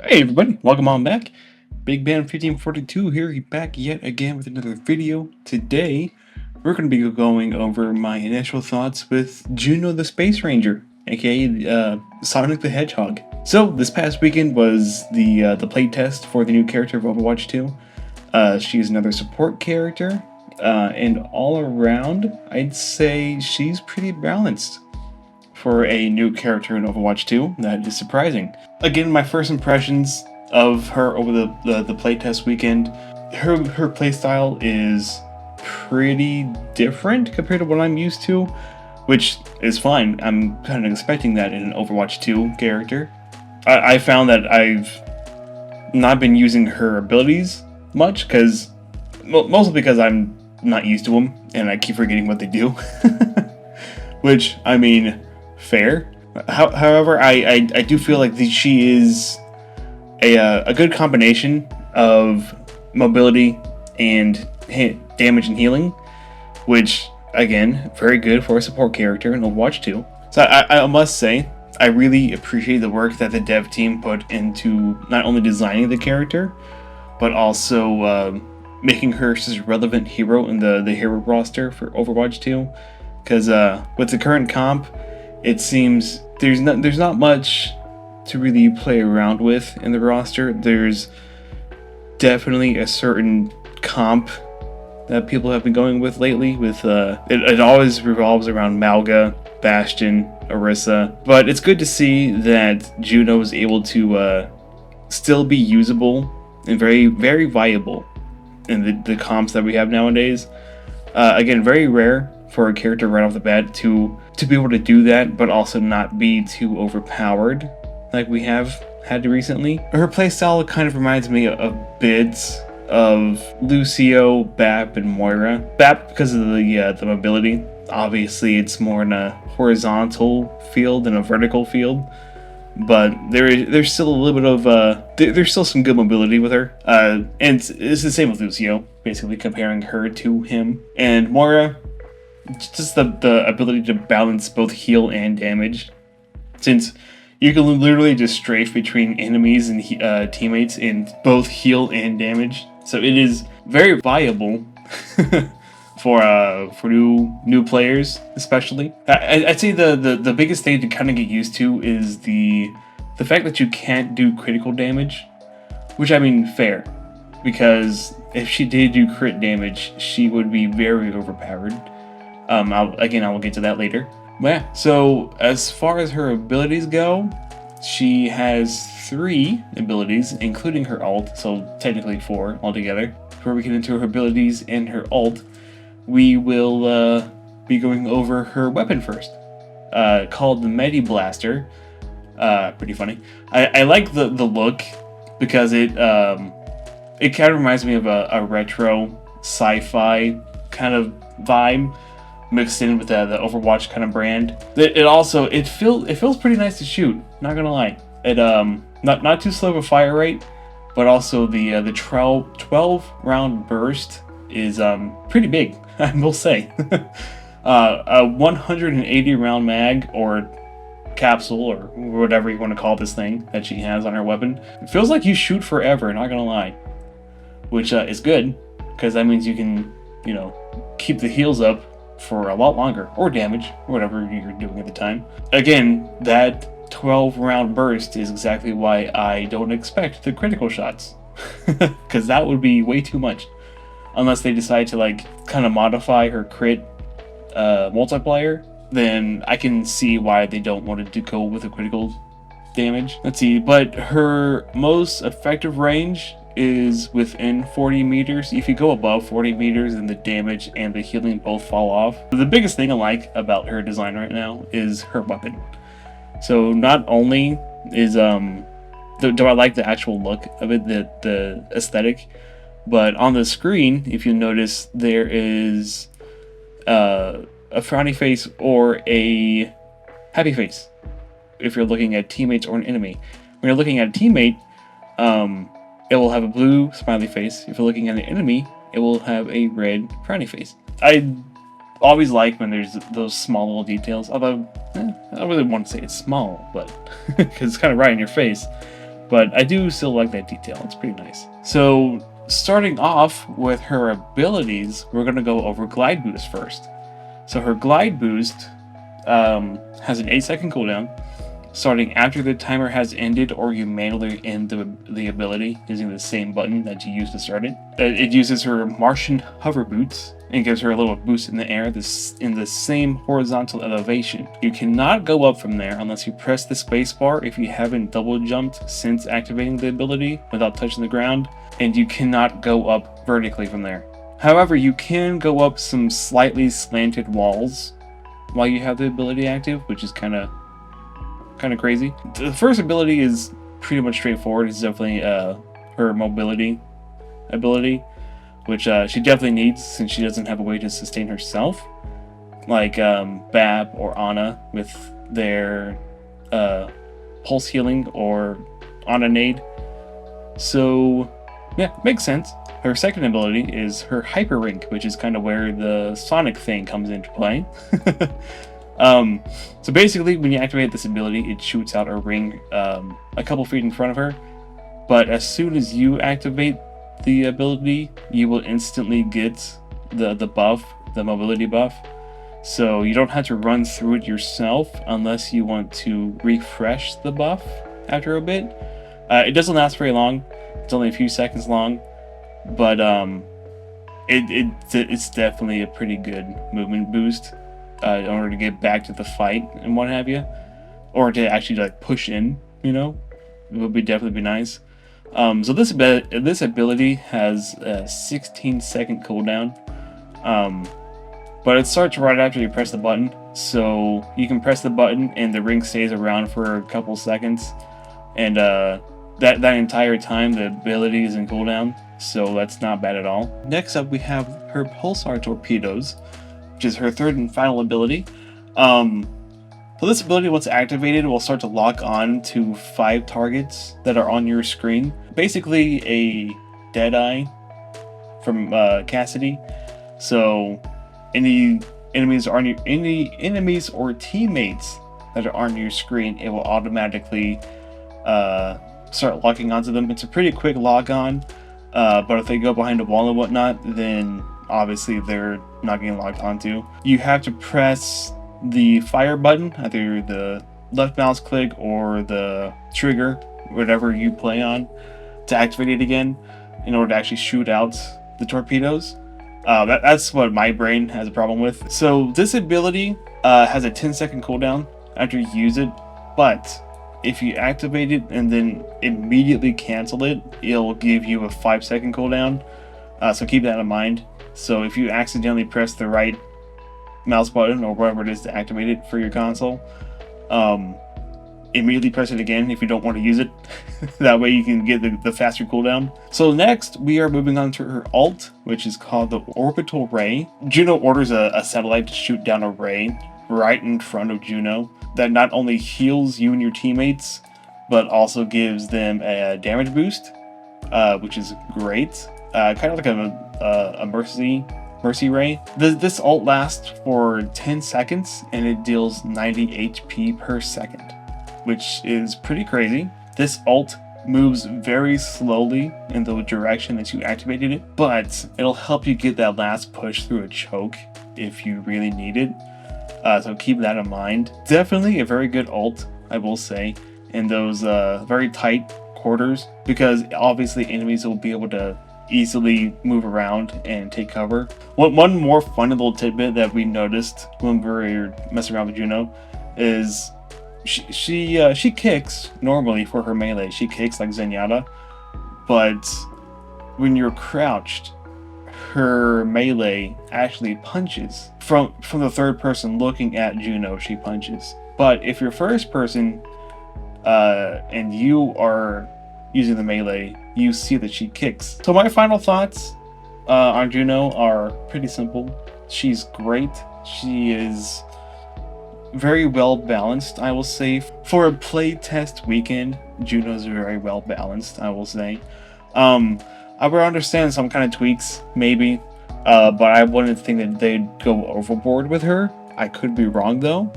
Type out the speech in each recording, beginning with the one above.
Hey everybody, welcome on back. Big Band 1542 here, back yet again with another video. Today, we're going to be going over my initial thoughts with Juno the Space Ranger, aka Sonic the Hedgehog. So, this past weekend was the playtest for the new character of Overwatch 2. She's another support character, and all around, I'd say she's pretty balanced for a new character in Overwatch 2. That is surprising. Again, my first impressions of her over the playtest weekend, her playstyle is pretty different compared to what I'm used to, which is fine. I'm kind of expecting that in an Overwatch 2 character. I found that I've not been using her abilities much, mostly because I'm not used to them, and I keep forgetting what they do. Which, I mean, fair. However, I do feel like she is a good combination of mobility and damage and healing, which, again, very good for a support character in Overwatch 2. So I must say, I really appreciate the work that the dev team put into not only designing the character, but also making her such a relevant hero in the hero roster for Overwatch 2. Because with the current comp, it seems there's not much to really play around with in the roster. There's definitely a certain comp that people have been going with lately. With it always revolves around Malga, Bastion, Orisa. But it's good to see that Juno is able to still be usable and very, very viable in the comps that we have nowadays. Again, very rare for a character right off the bat to be able to do that, but also not be too overpowered like we have had recently. Her playstyle kind of reminds me a bit of Lucio, Bap, and Moira. Bap because of the mobility. Obviously, it's more in a horizontal field than a vertical field, but there's still a little bit of there's still some good mobility with her. And it's the same with Lucio, basically comparing her to him. And Moira, just the ability to balance both heal and damage, since you can literally just strafe between enemies and teammates in both heal and damage. So it is very viable for new players, especially. I'd say the biggest thing to kind of get used to is the fact that you can't do critical damage, which, I mean, fair, because if she did do crit damage, she would be very overpowered. I will get to that later. But yeah, so as far as her abilities go, she has 3 abilities, including her ult, so technically 4 altogether. Before we get into her abilities and her ult, we will be going over her weapon first, called the Medi Blaster. Pretty funny. I like the look because it kind of reminds me of a retro sci-fi kind of vibe, mixed in with the Overwatch kind of brand. It feels pretty nice to shoot. Not gonna lie, it not too slow of a fire rate, but also the 12 round burst is pretty big. I will say. A 180 round mag or capsule or whatever you want to call this thing that she has on her weapon. It feels like you shoot forever. Not gonna lie, which is good because that means you can keep the heals up for a lot longer, or damage, or whatever you're doing at the time. Again, that 12 round burst is exactly why I don't expect the critical shots, because that would be way too much, unless they decide to kind of modify her crit multiplier. Then I can see why they don't want to go with a critical damage. Let's see, but her most effective range is within 40 meters. If you go above 40 meters, then the damage and the healing both fall off. The biggest thing I like about her design right now is her weapon. So not only is do I like the actual look of it, the aesthetic, but on the screen, if you notice, there is a frowny face or a happy face if you're looking at teammates or an enemy. When you're looking at a teammate, it will have a blue smiley face. If you're looking at an enemy, it will have a red frowny face. I always like when there's those small little details, although I don't really want to say it's small, but because it's kind of right in your face. But I do still like that detail. It's pretty nice. So starting off with her abilities, we're going to go over Glide Boost first. So her Glide Boost has an 8-second cooldown, starting after the timer has ended or you manually end the ability using the same button that you used to start it. It uses her Martian hover boots and gives her a little boost in the air in the same horizontal elevation. You cannot go up from there unless you press the spacebar if you haven't double jumped since activating the ability without touching the ground, and you cannot go up vertically from there. However, you can go up some slightly slanted walls while you have the ability active, which is kind of crazy. The first ability is pretty much straightforward. It's definitely her mobility ability, which she definitely needs since she doesn't have a way to sustain herself, like Bab or Ana with their pulse healing or Ana nade. So yeah, makes sense. Her second ability is her Hyper Rink, which is kind of where the Sonic thing comes into play. So basically, when you activate this ability, it shoots out a ring a couple feet in front of her. But as soon as you activate the ability, you will instantly get the buff, the mobility buff. So you don't have to run through it yourself unless you want to refresh the buff after a bit. It doesn't last very long. It's only a few seconds long. But it's definitely a pretty good movement boost in order to get back to the fight and what have you, or to actually like push in. You know, it would definitely be nice. So this ability has a 16-second cooldown, but it starts right after you press the button. So you can press the button and the ring stays around for a couple seconds, and that entire time the ability is in cooldown. So that's not bad at all. Next up, we have her Pulsar Torpedoes, which is her third and final ability. So this ability, once activated, will start to lock on to 5 targets that are on your screen. Basically a Deadeye from Cassidy. So any enemies or teammates that are on your screen, it will automatically start locking onto them. It's a pretty quick lock on. But if they go behind a wall and whatnot, then obviously they're not getting locked onto. You have to press the fire button, either the left mouse click or the trigger, whatever you play on, to activate it again in order to actually shoot out the torpedoes. That's what my brain has a problem with. So this ability has a 10-second cooldown after you use it, but if you activate it and then immediately cancel it, it'll give you a 5-second cooldown. So keep that in mind. So if you accidentally press the right mouse button or whatever it is to activate it for your console, immediately press it again if you don't want to use it. That way you can get the faster cooldown. So next we are moving on to her ult, which is called the Orbital Ray. Juno orders a satellite to shoot down a ray right in front of Juno that not only heals you and your teammates, but also gives them a damage boost, which is great. Kind of like a mercy ray. This ult lasts for 10 seconds and it deals 90 HP per second, which is pretty crazy. This ult moves very slowly in the direction that you activated it, but it'll help you get that last push through a choke if you really need it. So keep that in mind. Definitely a very good ult, I will say, in those very tight quarters, because obviously enemies will be able to easily move around and take cover. One more fun little tidbit that we noticed when we were messing around with Juno is she kicks normally for her melee. She kicks like Zenyatta, but when you're crouched, her melee actually punches. From the third person looking at Juno, she punches. But if you're first person and you are using the melee, you see that she kicks. So my final thoughts on Juno are pretty simple. She's great. She is very well balanced, I will say. For a play test weekend, Juno's very well balanced, I will say. I would understand some kind of tweaks, maybe, but I wouldn't think that they'd go overboard with her. I could be wrong, though.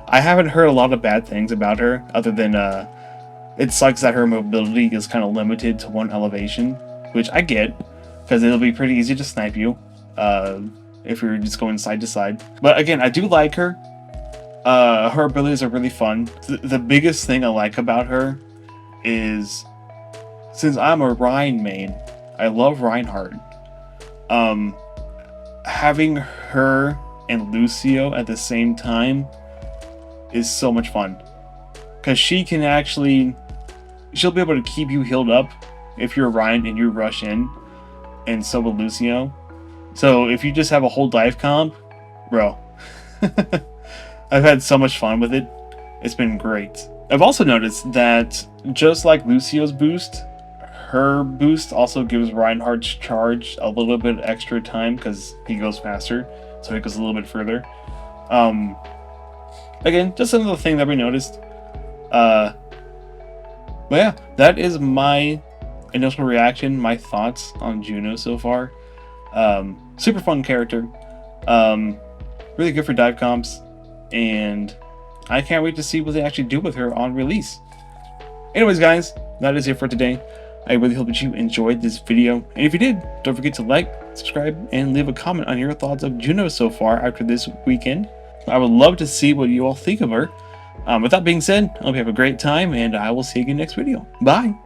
I haven't heard a lot of bad things about her, other than It sucks that her mobility is kind of limited to one elevation, which I get, because it'll be pretty easy to snipe you if you're just going side to side. But again, I do like her. Her abilities are really fun. The biggest thing I like about her is, since I'm a Rein main, I love Reinhardt. Having her and Lucio at the same time is so much fun, because she'll be able to keep you healed up if you're Rein and you rush in, and so will Lucio. So if you just have a whole dive comp, bro, I've had so much fun with it. It's been great. I've also noticed that just like Lucio's boost, her boost also gives Reinhardt's charge a little bit extra time because he goes faster, so he goes a little bit further. Again, just another thing that we noticed. But yeah, that is my initial reaction, my thoughts on Juno so far. Super fun character. Really good for dive comps, and I can't wait to see what they actually do with her on release. Anyways, guys, that is it for today. I really hope that you enjoyed this video, and if you did, don't forget to like, subscribe, and leave a comment on your thoughts of Juno so far after this weekend. I would love to see what you all think of her. With that being said, I hope you have a great time, and I will see you again next video. Bye!